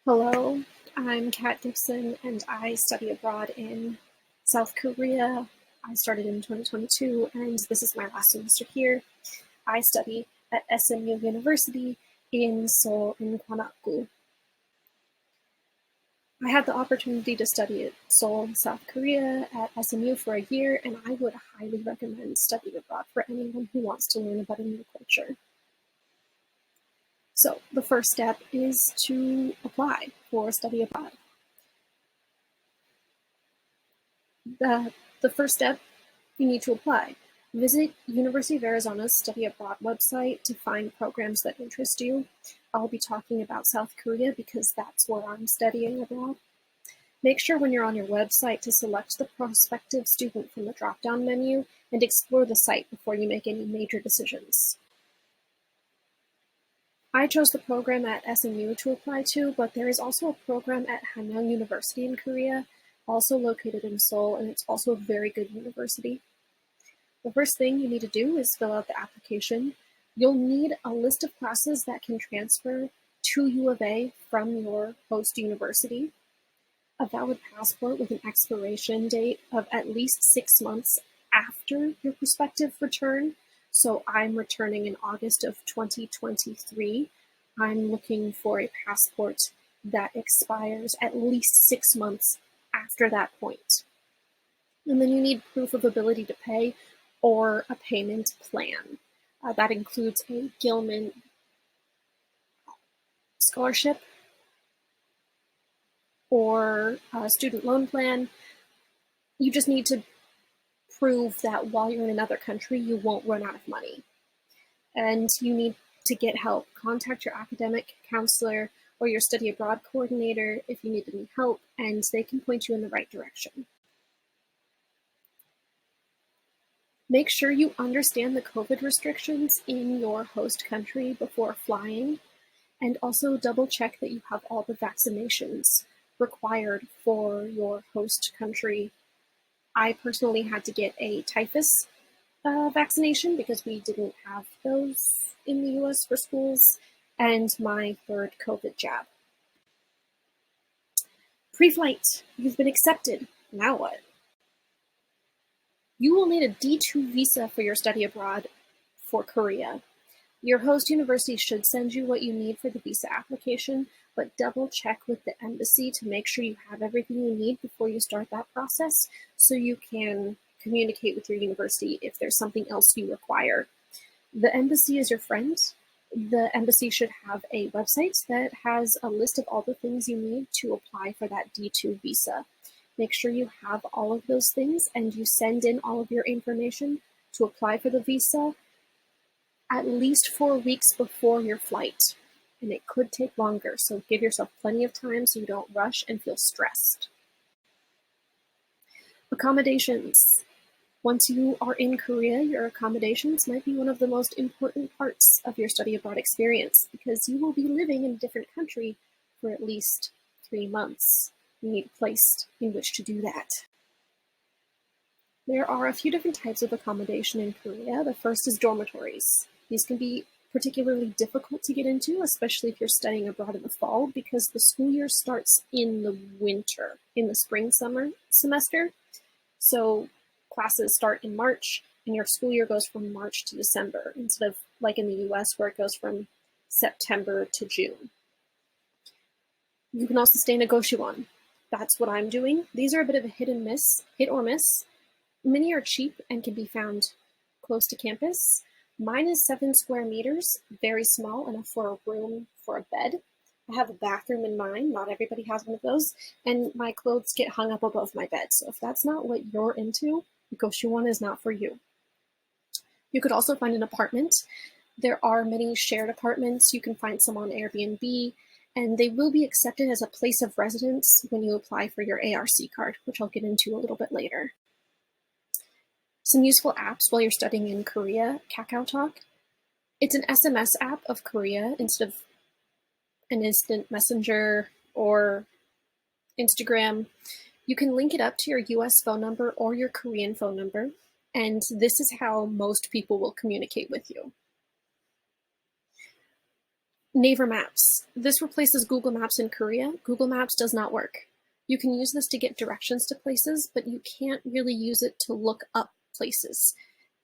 Hello, I'm Kat Gibson and I study abroad in South Korea. I started in 2022 and this is my last semester here. I study at SNU University in Seoul in Kwanakgu. I had the opportunity to study at Seoul, South Korea at SNU for a year, and I would highly recommend studying abroad for anyone who wants to learn about a new culture. So the first step is to apply for study abroad. The first step, you need to apply. Visit University of Arizona's Study Abroad website to find programs that interest you. I'll be talking about South Korea because that's where I'm studying abroad. Make sure when you're on your website to select the prospective student from the drop-down menu and explore the site before you make any major decisions. I chose the program at SNU to apply to, but there is also a program at Hanyang University in Korea, also located in Seoul, and it's also a very good university. The first thing you need to do is fill out the application. You'll need a list of classes that can transfer to U of A from your host university, a valid passport with an expiration date of at least 6 months after your prospective return. So I'm returning in August of 2023. I'm looking for a passport that expires at least 6 months after that point. And then you need proof of ability to pay or a payment plan. That includes a Gilman scholarship or a student loan plan. You just need to prove that while you're in another country, you won't run out of money. And you need to get help. Contact your academic counselor or your study abroad coordinator if you need any help, and they can point you in the right direction. Make sure you understand the COVID restrictions in your host country before flying, and also double check that you have all the vaccinations required for your host country. I personally had to get a typhus vaccination because we didn't have those in the US for schools, and my third COVID jab. Pre-flight, you've been accepted. Now what? You will need a D2 visa for your study abroad for Korea. Your host university should send you what you need for the visa application, but double check with the embassy to make sure you have everything you need before you start that process so you can communicate with your university if there's something else you require. The embassy is your friend. The embassy should have a website that has a list of all the things you need to apply for that D2 visa. Make sure you have all of those things and you send in all of your information to apply for the visa at least 4 weeks before your flight. And it could take longer, so give yourself plenty of time so you don't rush and feel stressed. Accommodations. Once you are in Korea, your accommodations might be one of the most important parts of your study abroad experience because you will be living in a different country for at least 3 months. You need a place in which to do that. There are a few different types of accommodation in Korea. The first is dormitories. These can be particularly difficult to get into, especially if you're studying abroad in the fall, because the school year starts in the winter, in the spring-summer semester. So classes start in March, and your school year goes from March to December, instead of like in the US where it goes from September to June. You can also stay in a goshewon. That's what I'm doing. These are a bit of a hit or miss. Many are cheap and can be found close to campus. Mine is 7 square meters, very small, enough for a room for a bed. I have a bathroom in mine, not everybody has one of those, and my clothes get hung up above my bed. So if that's not what you're into, Goshewon is not for you. You could also find an apartment. There are many shared apartments. You can find some on Airbnb, and they will be accepted as a place of residence when you apply for your ARC card, which I'll get into a little bit later. Some useful apps while you're studying in Korea, KakaoTalk. It's an SMS app of Korea instead of an instant messenger or Instagram. You can link it up to your US phone number or your Korean phone number, and this is how most people will communicate with you. Naver Maps. This replaces Google Maps in Korea. Google Maps does not work. You can use this to get directions to places, but you can't really use it to look up places.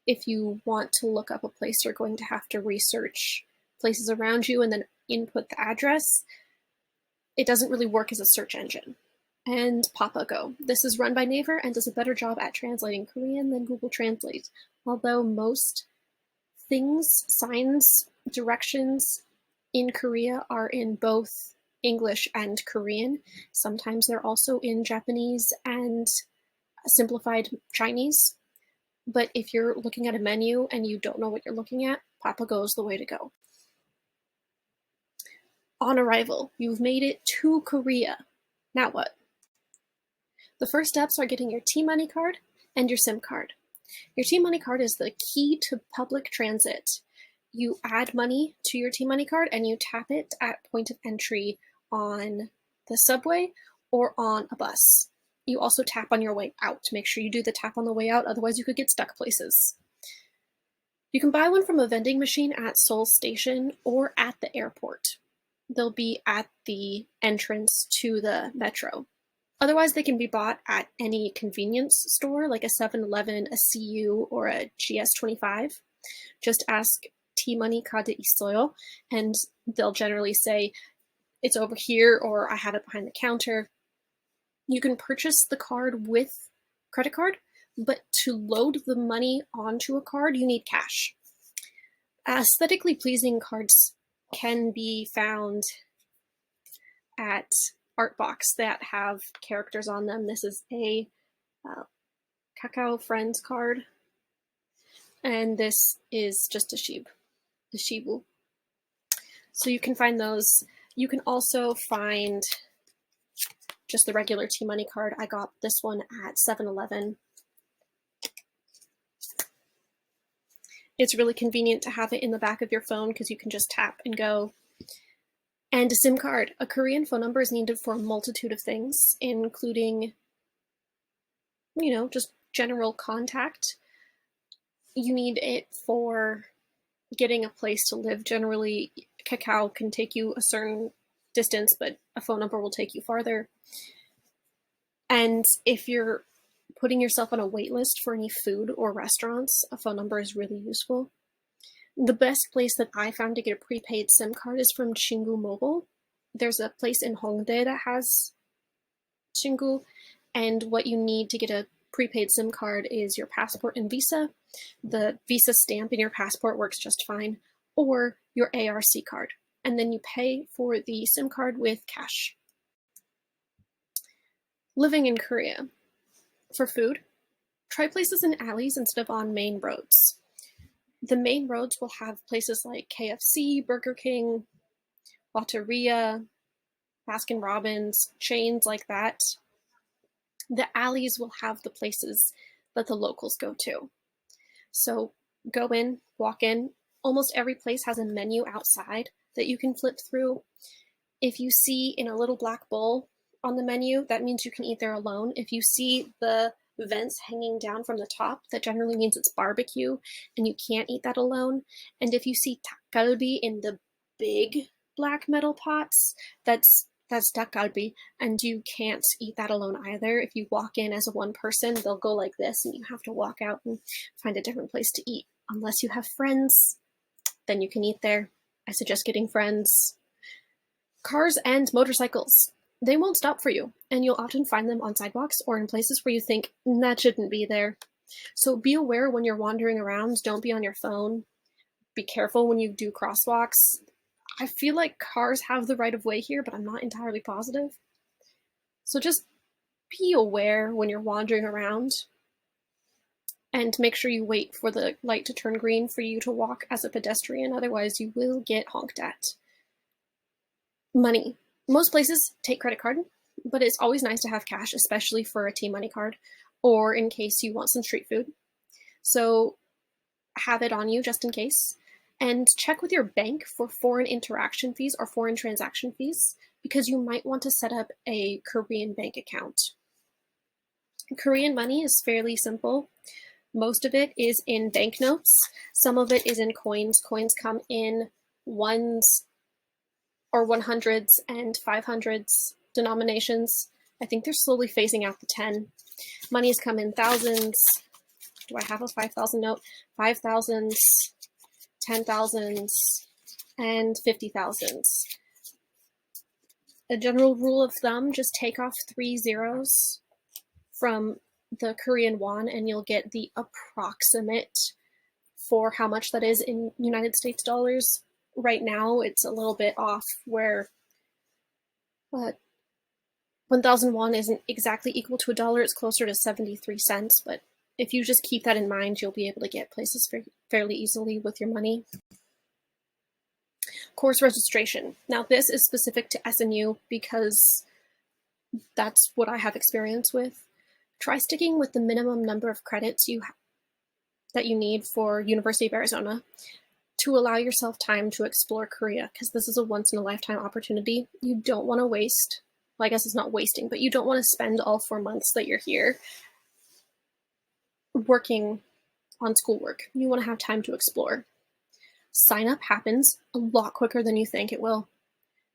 If you want to look up a place, you're going to have to research places around you and then input the address. It doesn't really work as a search engine. And Papago. This is run by Naver and does a better job at translating Korean than Google Translate. Although most things, signs, directions in Korea are in both English and Korean. Sometimes they're also in Japanese and simplified Chinese. But if you're looking at a menu and you don't know what you're looking at, Papago is the way to go. On arrival, you've made it to Korea. Now what? The first steps are getting your T-Money card and your SIM card. Your T-Money card is the key to public transit. You add money to your T-Money card and you tap it at point of entry on the subway or on a bus. You also tap on your way out. Make sure you do the tap on the way out, otherwise you could get stuck places. You can buy one from a vending machine at Seoul Station or at the airport. They'll be at the entrance to the metro. Otherwise, they can be bought at any convenience store, like a 7-Eleven, a CU, or a GS25. Just ask T-Money 카드 있어요, and they'll generally say, it's over here, or I have it behind the counter. You can purchase the card with credit card, but to load the money onto a card, you need cash. Aesthetically pleasing cards can be found at art box that have characters on them. This is a Kakao Friends card, and this is just a shibu. So you can find those. You can also find just the regular T-Money card. I got this one at 7-Eleven. It's really convenient to have it in the back of your phone because you can just tap and go. And a SIM card. A Korean phone number is needed for a multitude of things, including, just general contact. You need it for getting a place to live. Generally, Kakao can take you a certain distance, but a phone number will take you farther. And if you're putting yourself on a wait list for any food or restaurants, a phone number is really useful. The best place that I found to get a prepaid SIM card is from Chingu Mobile. There's a place in Hongdae that has Chingu, and what you need to get a prepaid SIM card is your passport and visa. The visa stamp in your passport works just fine, or your ARC card. And then you pay for the SIM card with cash. Living in Korea. For food, try places in alleys instead of on main roads. The main roads will have places like KFC, Burger King, Lotteria, Baskin Robbins, chains like that. The alleys will have the places that the locals go to. So go in, walk in. Almost every place has a menu outside that you can flip through. If you see in a little black bowl on the menu, that means you can eat there alone. If you see the vents hanging down from the top, that generally means it's barbecue and you can't eat that alone. And if you see 닭갈비 in the big black metal pots, that's 닭갈비, and you can't eat that alone either. If you walk in as a one person, they'll go like this and you have to walk out and find a different place to eat. Unless you have friends, then you can eat there. I suggest getting friends. Cars and motorcycles. They won't stop for you, and you'll often find them on sidewalks or in places where you think, that shouldn't be there. So be aware when you're wandering around. Don't be on your phone. Be careful when you do crosswalks. I feel like cars have the right of way here, but I'm not entirely positive. So just be aware when you're wandering around, and make sure you wait for the light to turn green for you to walk as a pedestrian, otherwise you will get honked at. Money. Most places take credit card, but it's always nice to have cash, especially for a T-Money card, or in case you want some street food. So have it on you just in case. And check with your bank for foreign interaction fees or foreign transaction fees, because you might want to set up a Korean bank account. Korean money is fairly simple. Most of it is in banknotes. Some of it is in coins. Coins come in ones, or 100s and 500s denominations. I think they're slowly phasing out the 10. Monies come in thousands. Do I have a 5,000 note? 5,000s, 10,000s, and 50,000s. A general rule of thumb, just take off 3 zeros from the Korean won and you'll get the approximate for how much that is in United States dollars. Right now, it's a little bit off where 1,000 won isn't exactly equal to $1. It's closer to 73 cents, but if you just keep that in mind, you'll be able to get places fairly easily with your money. Course registration. Now, this is specific to SNU because that's what I have experience with. Try sticking with the minimum number of credits that you need for University of Arizona to allow yourself time to explore Korea, because this is a once-in-a-lifetime opportunity. You don't want to waste, well, I guess it's not wasting, but you don't want to spend all 4 months that you're here working on schoolwork. You want to have time to explore. Sign up happens a lot quicker than you think it will.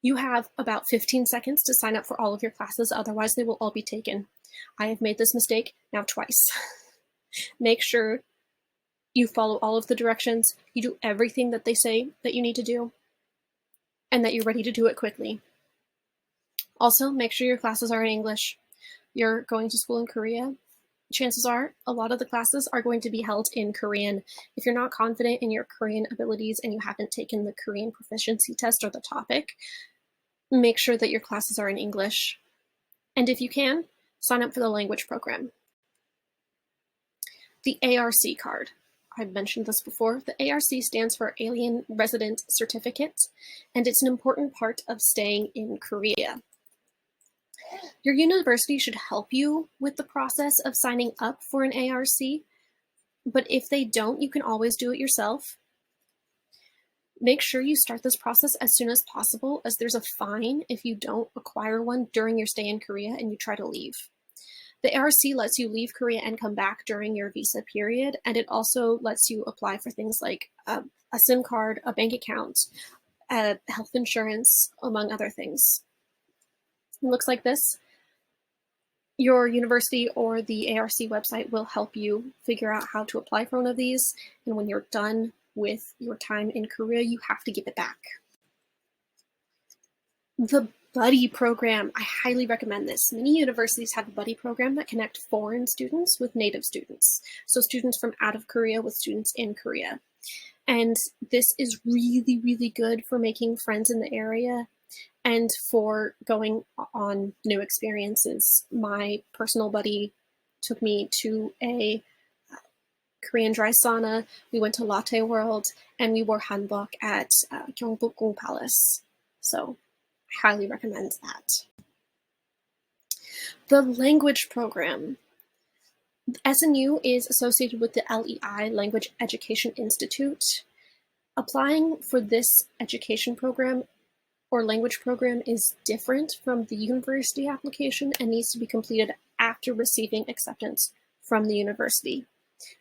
You have about 15 seconds to sign up for all of your classes, otherwise they will all be taken. I have made this mistake now twice. Make sure you follow all of the directions, you do everything that they say that you need to do, and that you're ready to do it quickly. Also, make sure your classes are in English. You're going to school in Korea. Chances are a lot of the classes are going to be held in Korean. If you're not confident in your Korean abilities and you haven't taken the Korean proficiency test or the topic, make sure that your classes are in English. And if you can, sign up for the language program. The ARC card. I've mentioned this before. The ARC stands for Alien Resident Certificate, and it's an important part of staying in Korea. Your university should help you with the process of signing up for an ARC, but if they don't, you can always do it yourself. Make sure you start this process as soon as possible, as there's a fine if you don't acquire one during your stay in Korea and you try to leave. The ARC lets you leave Korea and come back during your visa period, and it also lets you apply for things like a SIM card, a bank account, health insurance, among other things. It looks like this. Your university or the ARC website will help you figure out how to apply for one of these, and when you're done with your time in Korea, you have to give it back. The buddy program, I highly recommend this. Many universities have a buddy program that connect foreign students with native students. So students from out of Korea with students in Korea. And this is really, really good for making friends in the area and for going on new experiences. My personal buddy took me to a Korean dry sauna. We went to Latte World, and we wore hanbok at Gyeongbokgung Palace. So I highly recommend that. The language program. SNU is associated with the LEI, Language Education Institute. Applying for this education program or language program is different from the university application and needs to be completed after receiving acceptance from the university.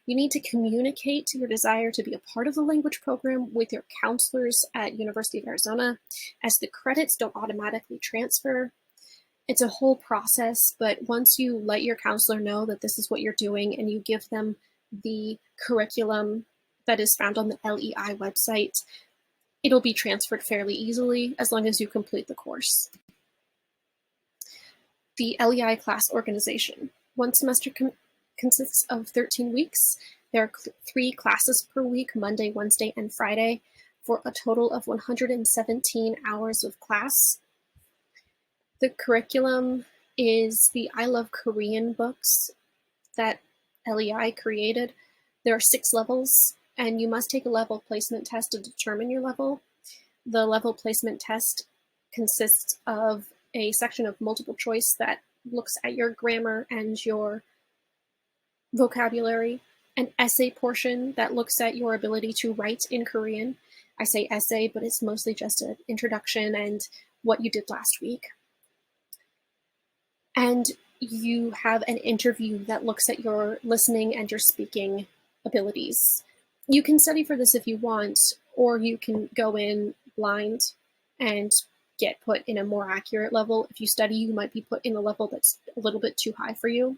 You need to communicate your desire to be a part of the language program with your counselors at University of Arizona, as the credits don't automatically transfer. It's a whole process, but once you let your counselor know that this is what you're doing and you give them the curriculum that is found on the LEI website, it'll be transferred fairly easily as long as you complete the course. The LEI class organization. One semester consists of 13 weeks. There are 3 classes per week, Monday, Wednesday, and Friday, for a total of 117 hours of class. The curriculum is the I Love Korean books that LEI created. There are 6 levels, and you must take a level placement test to determine your level. The level placement test consists of a section of multiple choice that looks at your grammar and your vocabulary, an essay portion that looks at your ability to write in Korean. I say essay, but it's mostly just an introduction and what you did last week. And you have an interview that looks at your listening and your speaking abilities. You can study for this if you want, or you can go in blind and get put in a more accurate level. If you study, you might be put in a level that's a little bit too high for you.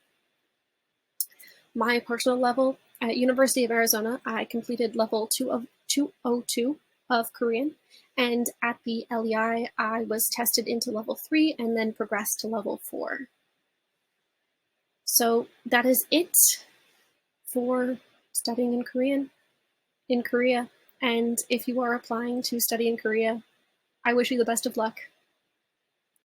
My personal level at University of Arizona, I completed level 202 of Korean, and at the LEI, I was tested into level 3 and then progressed to level 4. So that is it for studying in Korea. And if you are applying to study in Korea, I wish you the best of luck.